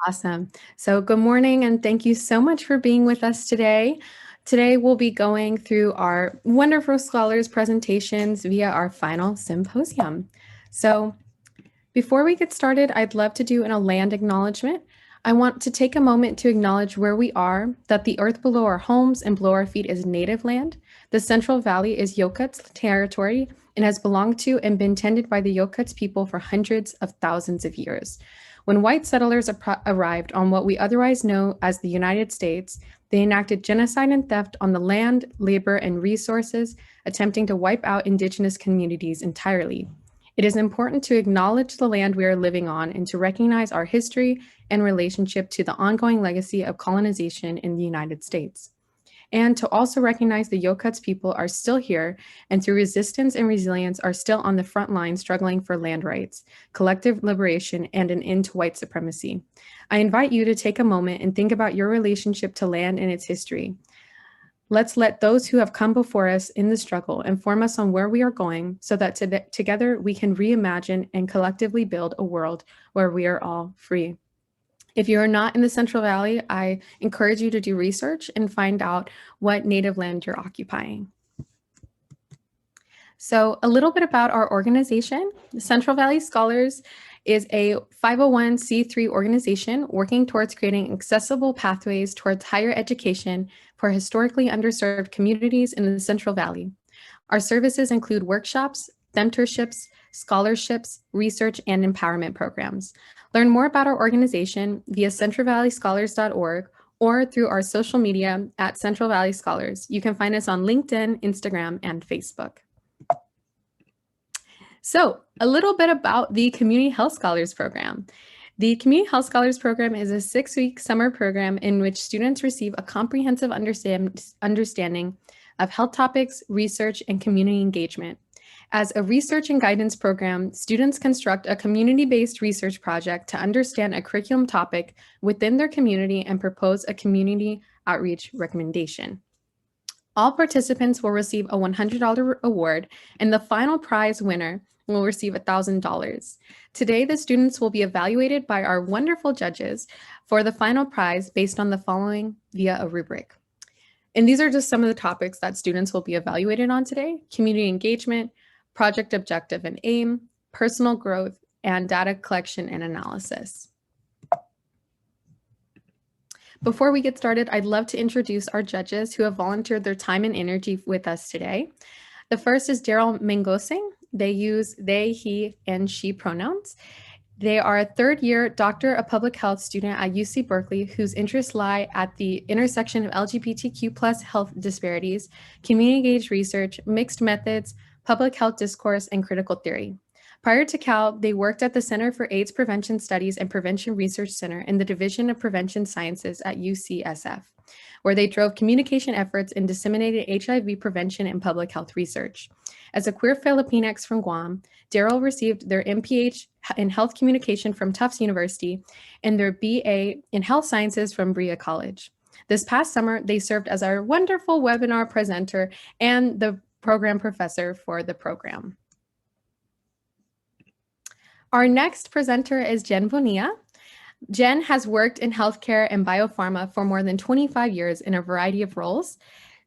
Awesome. So good morning and thank you so much for being with us today. Today we'll be going through our wonderful scholars presentations via our final symposium. So before we get started, I'd love to do a land acknowledgement. I want to take a moment to acknowledge where we are, that the earth below our homes and below our feet is native land. The Central Valley is Yokuts territory and has belonged to and been tended by the Yokuts people for hundreds of thousands of years. When white settlers arrived on what we otherwise know as the United States, they enacted genocide and theft on the land, labor, and resources, attempting to wipe out indigenous communities entirely. It is important to acknowledge the land we are living on and to recognize our history and relationship to the ongoing legacy of colonization in the United States. And to also recognize the Yokuts people are still here and through resistance and resilience are still on the front line struggling for land rights, collective liberation, and an end to white supremacy. I invite you to take a moment and think about your relationship to land and its history. Let's let those who have come before us in the struggle inform us on where we are going so that together we can reimagine and collectively build a world where we are all free. If you are not in the Central Valley, I encourage you to do research and find out what native land you're occupying. So a little bit about our organization. The Central Valley Scholars is a 501c3 organization working towards creating accessible pathways towards higher education for historically underserved communities in the Central Valley. Our services include workshops, mentorships, scholarships, research, and empowerment programs. Learn more about our organization via centralvalleyscholars.org or through our social media at Central Valley Scholars. You can find us on LinkedIn, Instagram, and Facebook. So, a little bit about the Community Health Scholars Program. The Community Health Scholars Program is a 6-week summer program in which students receive a comprehensive understanding of health topics, research, and community engagement. As a research and guidance program, students construct a community-based research project to understand a curriculum topic within their community and propose a community outreach recommendation. All participants will receive a $100 award, and the final prize winner will receive $1,000. Today, the students will be evaluated by our wonderful judges for the final prize based on the following via a rubric. And these are just some of the topics that students will be evaluated on today: community engagement, project objective and aim, personal growth, and data collection and analysis. Before we get started, I'd love to introduce our judges who have volunteered their time and energy with us today. The first is Daryl Mangosing. They use they, he, and she pronouns. They are a third-year Doctor of Public Health student at UC Berkeley whose interests lie at the intersection of LGBTQ+ health disparities, community-engaged research, mixed methods, public health discourse, and critical theory. Prior to Cal, they worked at the Center for AIDS Prevention Studies and Prevention Research Center in the Division of Prevention Sciences at UCSF, where they drove communication efforts and disseminated HIV prevention and public health research. As a queer Filipinx from Guam, Daryl received their MPH in Health Communication from Tufts University and their BA in Health Sciences from Berea College. This past summer, they served as our wonderful webinar presenter and the program professor for the program. Our next presenter is Jen Bonilla. Jen has worked in healthcare and biopharma for more than 25 years in a variety of roles.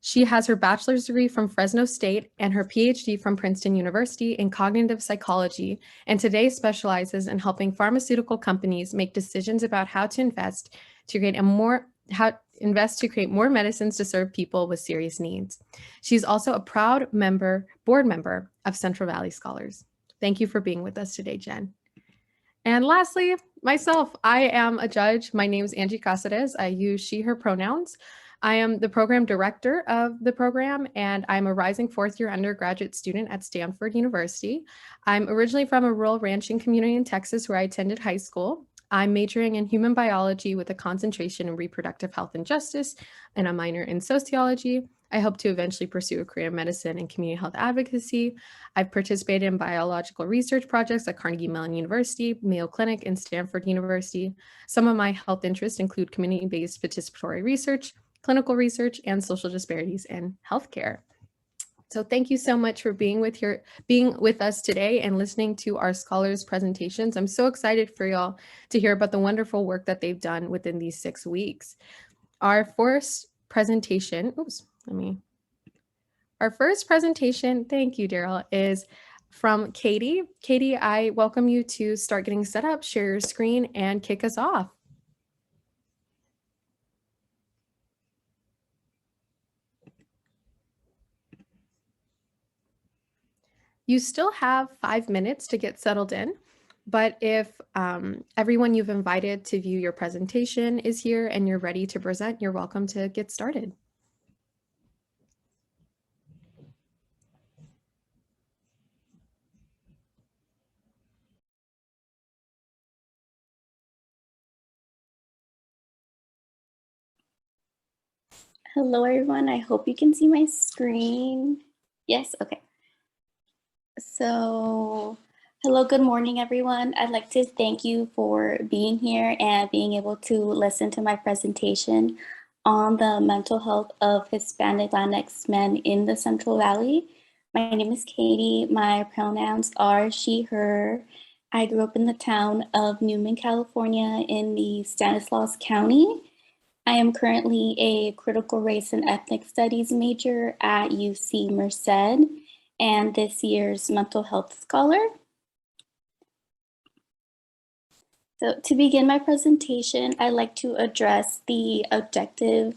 She has her bachelor's degree from Fresno State and her PhD from Princeton University in cognitive psychology, and today specializes in helping pharmaceutical companies make decisions about how to invest to create more medicines to serve people with serious needs. She's also a proud board member of Central Valley Scholars. Thank you for being with us today, Jen. And lastly, myself, I am a judge. My name is Angie Casares. I use she, her pronouns. I am the program director of the program, and I'm a rising fourth-year undergraduate student at Stanford University. I'm originally from a rural ranching community in Texas where I attended high school. I'm majoring in human biology with a concentration in reproductive health and justice and a minor in sociology. I hope to eventually pursue a career in medicine and community health advocacy. I've participated in biological research projects at Carnegie Mellon University, Mayo Clinic, and Stanford University. Some of my health interests include community-based participatory research, clinical research, and social disparities in healthcare. So thank you so much for being with us today and listening to our scholars presentations. I'm so excited for y'all to hear about the wonderful work that they've done within these 6 weeks. Our first presentation, our first presentation, thank you, Daryl, is from Katie. Katie, I welcome you to start getting set up, share your screen, and kick us off. You still have 5 minutes to get settled in, but if everyone you've invited to view your presentation is here and you're ready to present, you're welcome to get started. Hello, everyone. I hope you can see my screen. Yes, okay. So, hello, good morning, everyone. I'd like to thank you for being here and being able to listen to my presentation on the mental health of Hispanic Latinx men in the Central Valley. My name is Katie. My pronouns are she, her. I grew up in the town of Newman, California in the Stanislaus County. I am currently a critical race and ethnic studies major at UC Merced and this year's mental health scholar. So to begin my presentation, I'd like to address the objective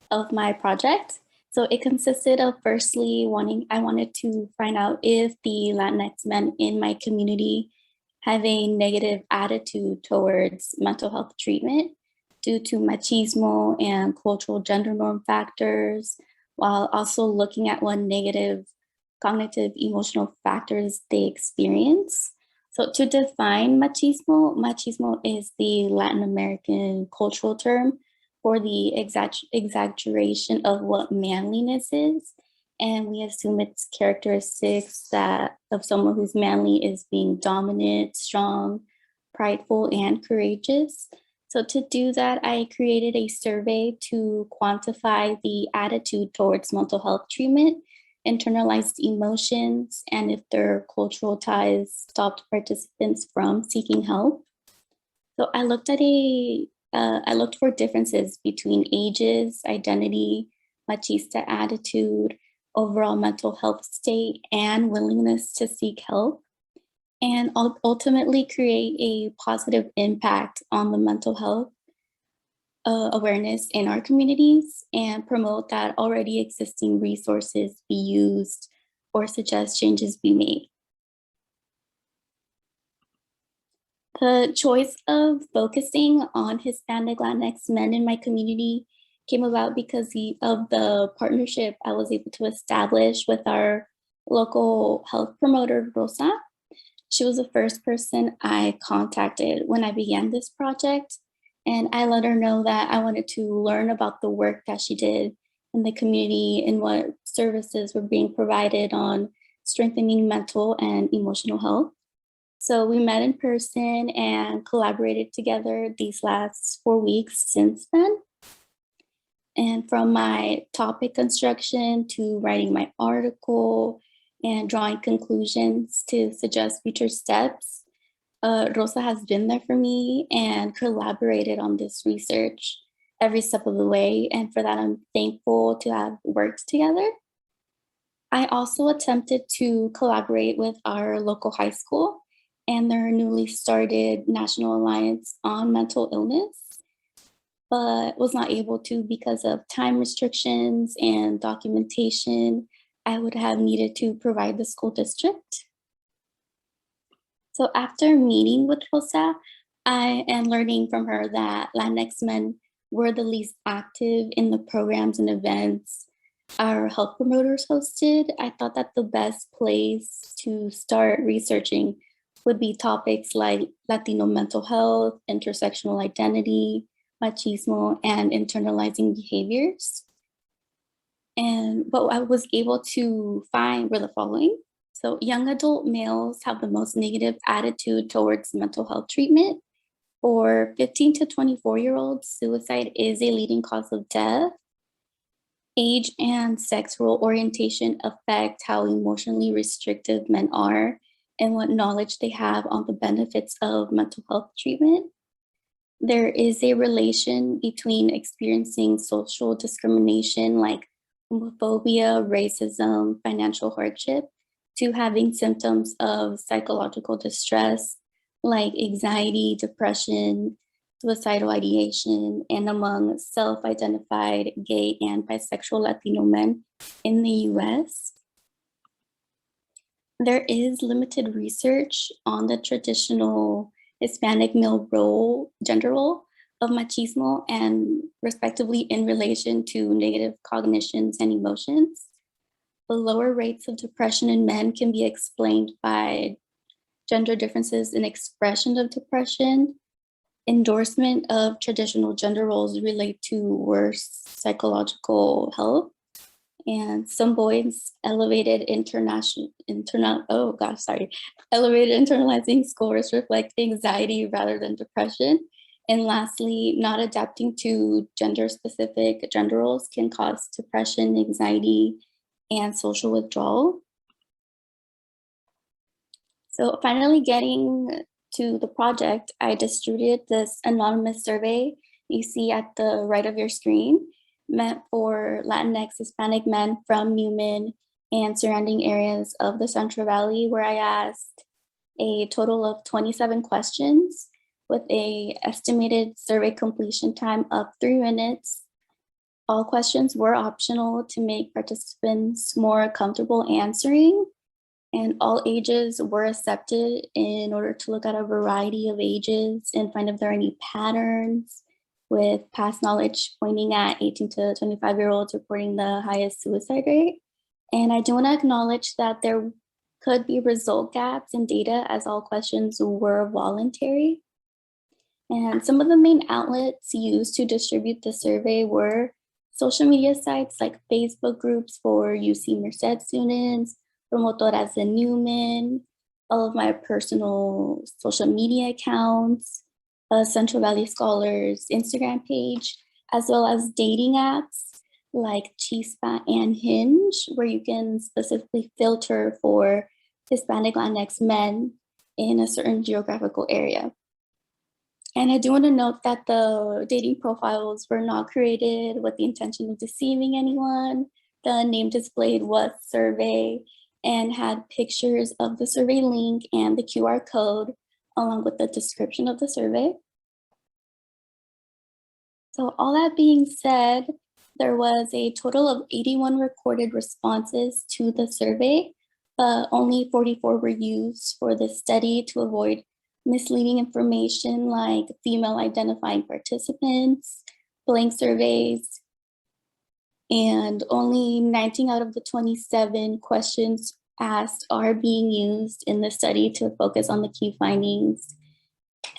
of my project. So it consisted of firstly I wanted to find out if the Latinx men in my community have a negative attitude towards mental health treatment due to machismo and cultural gender norm factors, while also looking at what negative cognitive emotional factors they experience. So to define machismo, machismo is the Latin American cultural term for the exaggeration of what manliness is. And we assume it's characteristics that of someone who's manly is being dominant, strong, prideful, and courageous. So to do that, I created a survey to quantify the attitude towards mental health treatment, internalized emotions, and if their cultural ties stopped participants from seeking help. So I looked for differences between ages, identity, machista attitude, overall mental health state, and willingness to seek help, and ultimately create a positive impact on the mental health awareness in our communities and promote that already existing resources be used or suggest changes be made. The choice of focusing on Hispanic Latinx men in my community came about because of the partnership I was able to establish with our local health promoter, Rosa. She was the first person I contacted when I began this project, and I let her know that I wanted to learn about the work that she did in the community and what services were being provided on strengthening mental and emotional health. So we met in person and collaborated together these last 4 weeks since then. And from my topic construction to writing my article and drawing conclusions to suggest future steps, Rosa has been there for me and collaborated on this research every step of the way. And for that, I'm thankful to have worked together. I also attempted to collaborate with our local high school and their newly started National Alliance on Mental Illness, but was not able to because of time restrictions and documentation I would have needed to provide the school district. So after meeting with Rosa, I am learning from her that Latinx men were the least active in the programs and events our health promoters hosted. I thought that the best place to start researching would be topics like Latino mental health, intersectional identity, machismo, and internalizing behaviors. And what I was able to find were the following. So young adult males have the most negative attitude towards mental health treatment. For 15 to 24-year-olds, suicide is a leading cause of death. Age and sexual orientation affect how emotionally restrictive men are and what knowledge they have on the benefits of mental health treatment. There is a relation between experiencing social discrimination like homophobia, racism, financial hardship, to having symptoms of psychological distress like anxiety, depression, suicidal ideation, and among self identified gay and bisexual Latino men in the US. There is limited research on the traditional Hispanic male role, gender role of machismo and respectively in relation to negative cognitions and emotions. The lower rates of depression in men can be explained by gender differences in expression of depression. Endorsement of traditional gender roles relate to worse psychological health, and some boys elevated elevated internalizing scores reflect anxiety rather than depression. And lastly, not adapting to gender specific gender roles can cause depression, anxiety, and social withdrawal. So finally getting to the project, I distributed this anonymous survey you see at the right of your screen, meant for Latinx Hispanic men from Newman and surrounding areas of the Central Valley, where I asked a total of 27 questions with a estimated survey completion time of 3 minutes. All questions were optional to make participants more comfortable answering, and all ages were accepted in order to look at a variety of ages and find if there are any patterns, with past knowledge pointing at 18 to 25-year-olds reporting the highest suicide rate. And I do want to acknowledge that there could be result gaps in data as all questions were voluntary. And some of the main outlets used to distribute the survey were social media sites like Facebook groups for UC Merced students, Promotoras in Newman, all of my personal social media accounts, Central Valley Scholars Instagram page, as well as dating apps like Chispa and Hinge, where you can specifically filter for Hispanic Latinx men in a certain geographical area. And I do want to note that the dating profiles were not created with the intention of deceiving anyone. The name displayed was survey and had pictures of the survey link and the QR code along with the description of the survey. So all that being said, there was a total of 81 recorded responses to the survey, but only 44 were used for this study to avoid misleading information like female identifying participants, blank surveys, and only 19 out of the 27 questions asked are being used in the study to focus on the key findings.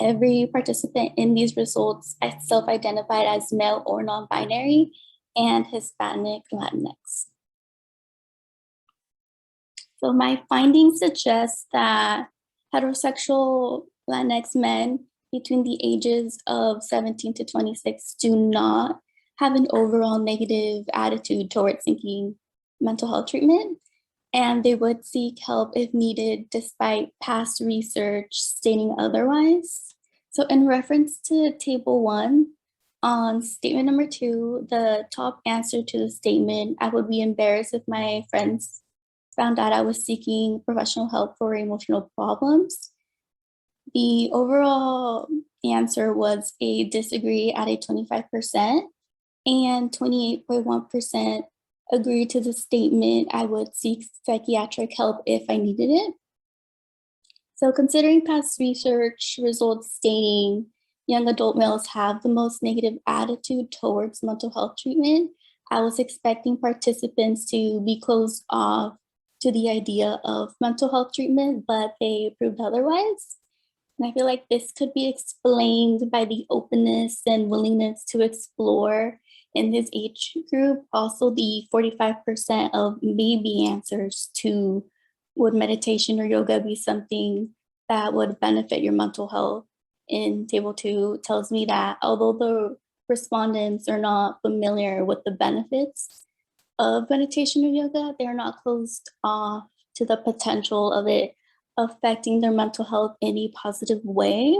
Every participant in these results self-identified as male or non-binary and Hispanic Latinx. So my findings suggest that heterosexual Latinx men between the ages of 17 to 26 do not have an overall negative attitude towards seeking mental health treatment, and they would seek help if needed despite past research stating otherwise. So in reference to table 1, on statement number 2, the top answer to the statement, I would be embarrassed if my friends found out I was seeking professional help for emotional problems. The overall answer was a disagree at a 25%, and 28.1% agreed to the statement I would seek psychiatric help if I needed it. So considering past research results stating young adult males have the most negative attitude towards mental health treatment, I was expecting participants to be closed off to the idea of mental health treatment, but they proved otherwise. And I feel like this could be explained by the openness and willingness to explore in this age group. Also, the 45% of maybe answers to would meditation or yoga be something that would benefit your mental health in table 2 tells me that although the respondents are not familiar with the benefits, of meditation or yoga, they're not closed off to the potential of it affecting their mental health in a positive way.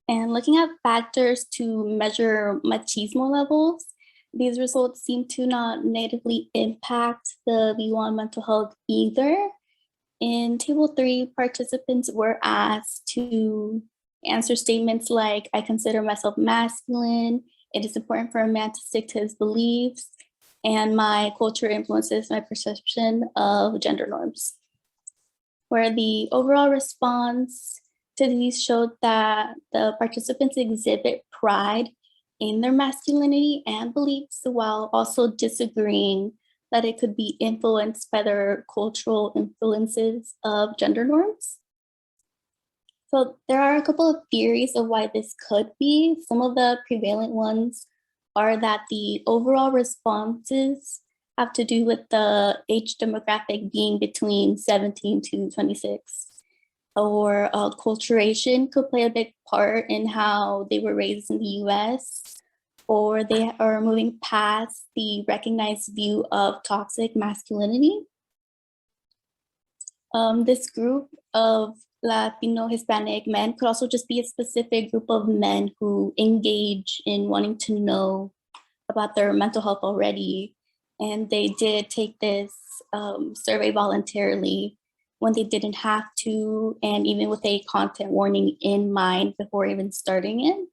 And looking at factors to measure machismo levels, these results seem to not negatively impact the view on mental health either. In Table 3, participants were asked to answer statements like, I consider myself masculine, it is important for a man to stick to his beliefs, and my culture influences my perception of gender norms. Where the overall response to these showed that the participants exhibit pride in their masculinity and beliefs while also disagreeing that it could be influenced by their cultural influences of gender norms. So there are a couple of theories of why this could be. Some of the prevalent ones are that the overall responses have to do with the age demographic being between 17 to 26. Or acculturation could play a big part in how they were raised in the US, or they are moving past the recognized view of toxic masculinity. This group of Latino Hispanic men could also just be a specific group of men who engage in wanting to know about their mental health already. And they did take this survey voluntarily when they didn't have to, and even with a content warning in mind before even starting it.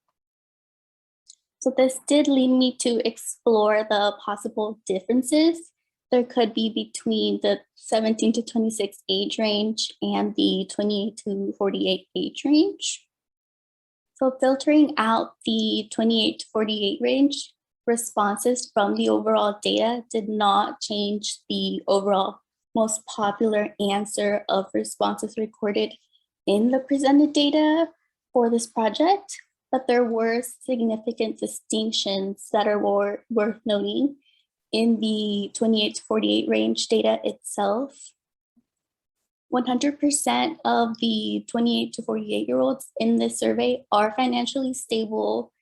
So this did lead me to explore the possible differences there could be between the 17 to 26 age range and the 28 to 48 age range. So filtering out the 28 to 48 range, responses from the overall data did not change the overall most popular answer of responses recorded in the presented data for this project, but there were significant distinctions that are worth noting in the 28 to 48 range data itself. 100% of the 28 to 48-year-olds in this survey are financially stable.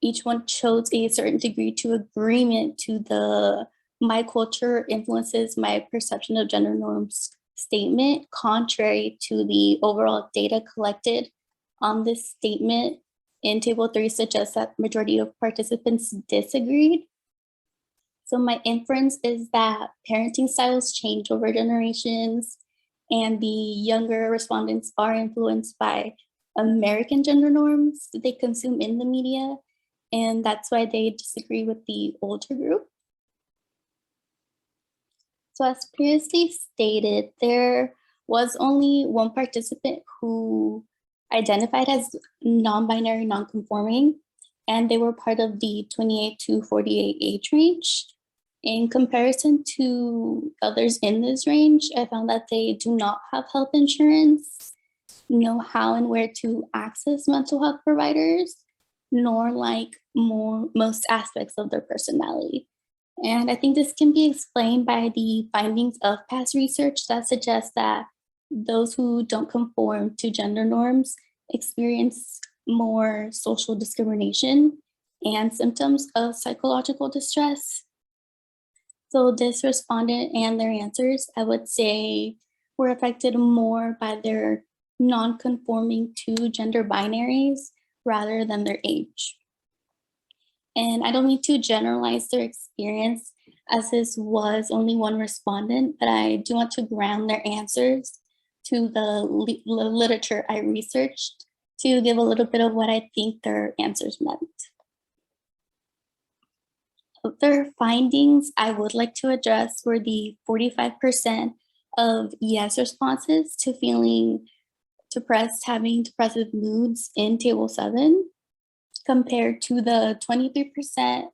Each one shows a certain degree to agreement to the my culture influences my perception of gender norms statement, contrary to the overall data collected on this statement in Table 3 suggests that majority of participants disagreed. So my inference is that parenting styles change over generations, and the younger respondents are influenced by American gender norms that they consume in the media, and that's why they disagree with the older group. So as previously stated, there was only one participant who identified as non-binary, non-conforming, and they were part of the 28 to 48 age range. In comparison to others in this range, I found that they do not have health insurance, know how and where to access mental health providers, nor like most aspects of their personality. And I think this can be explained by the findings of past research that suggests that those who don't conform to gender norms experience more social discrimination and symptoms of psychological distress. So this respondent and their answers, I would say, were affected more by their non-conforming to gender binaries rather than their age. And I don't need to generalize their experience as this was only one respondent, but I do want to ground their answers to the literature I researched to give a little bit of what I think their answers meant. Other findings I would like to address were the 45% of yes responses to feeling depressed, having depressive moods in Table 7, compared to the 23%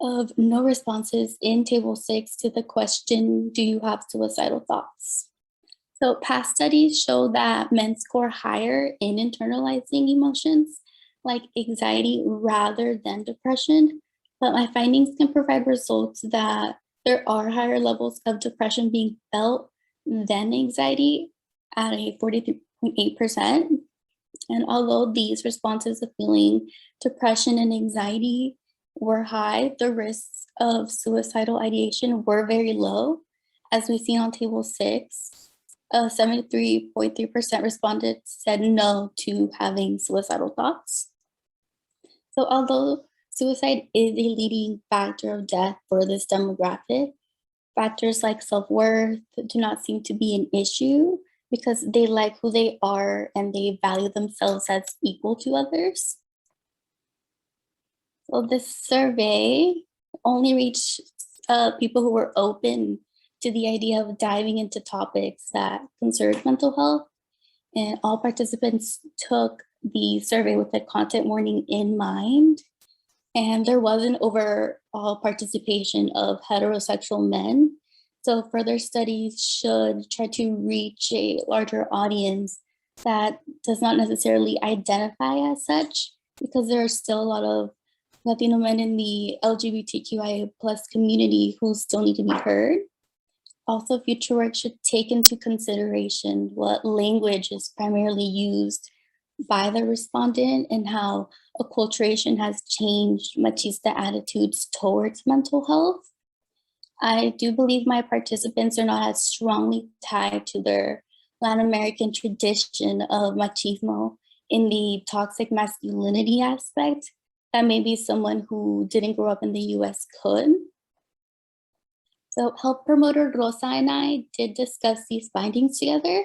of no responses in Table 6 to the question, do you have suicidal thoughts? So past studies show that men score higher in internalizing emotions like anxiety rather than depression, but my findings can provide results that there are higher levels of depression being felt than anxiety at a 43.8%. And although these responses of feeling depression and anxiety were high, the risks of suicidal ideation were very low. As we see on table 6, 73.3% respondents said no to having suicidal thoughts. So although suicide is a leading factor of death for this demographic, factors like self-worth do not seem to be an issue because they like who they are and they value themselves as equal to others. So this survey only reached people who were open to the idea of diving into topics that concerned mental health, and all participants took the survey with the content warning in mind. And there was an overall participation of heterosexual men. So further studies should try to reach a larger audience that does not necessarily identify as such, because there are still a lot of Latino men in the LGBTQIA plus community who still need to be heard. Also, future work should take into consideration what language is primarily used by the respondent and how acculturation has changed machista attitudes towards mental health. I do believe my participants are not as strongly tied to their Latin American tradition of machismo in the toxic masculinity aspect that maybe someone who didn't grow up in the US could. So health promoter Rosa and I did discuss these findings together,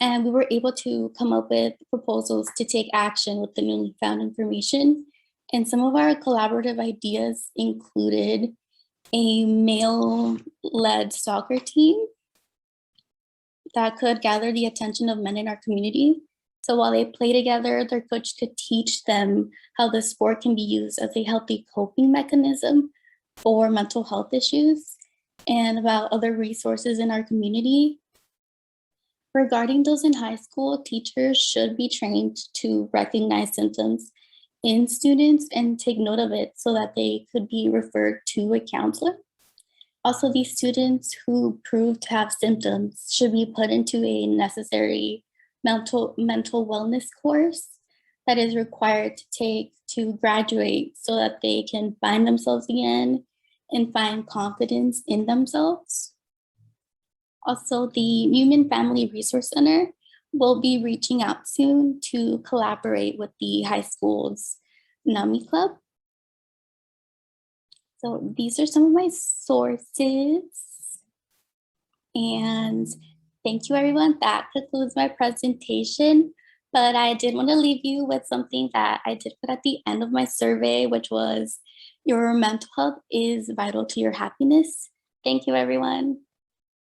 and we were able to come up with proposals to take action with the newly found information. And some of our collaborative ideas included a male-led soccer team that could gather the attention of men in our community. So while they play together, their coach could teach them how the sport can be used as a healthy coping mechanism for mental health issues, and about other resources in our community. Regarding those in high school, teachers should be trained to recognize symptoms in students and take note of it so that they could be referred to a counselor. Also, these students who prove to have symptoms should be put into a necessary mental wellness course that is required to take to graduate so that they can find themselves again and find confidence in themselves. Also, the Newman Family Resource Center will be reaching out soon to collaborate with the high school's NAMI Club. So these are some of my sources. And thank you, everyone. That concludes my presentation. But I did want to leave you with something that I did put at the end of my survey, which was your mental health is vital to your happiness. Thank you, everyone.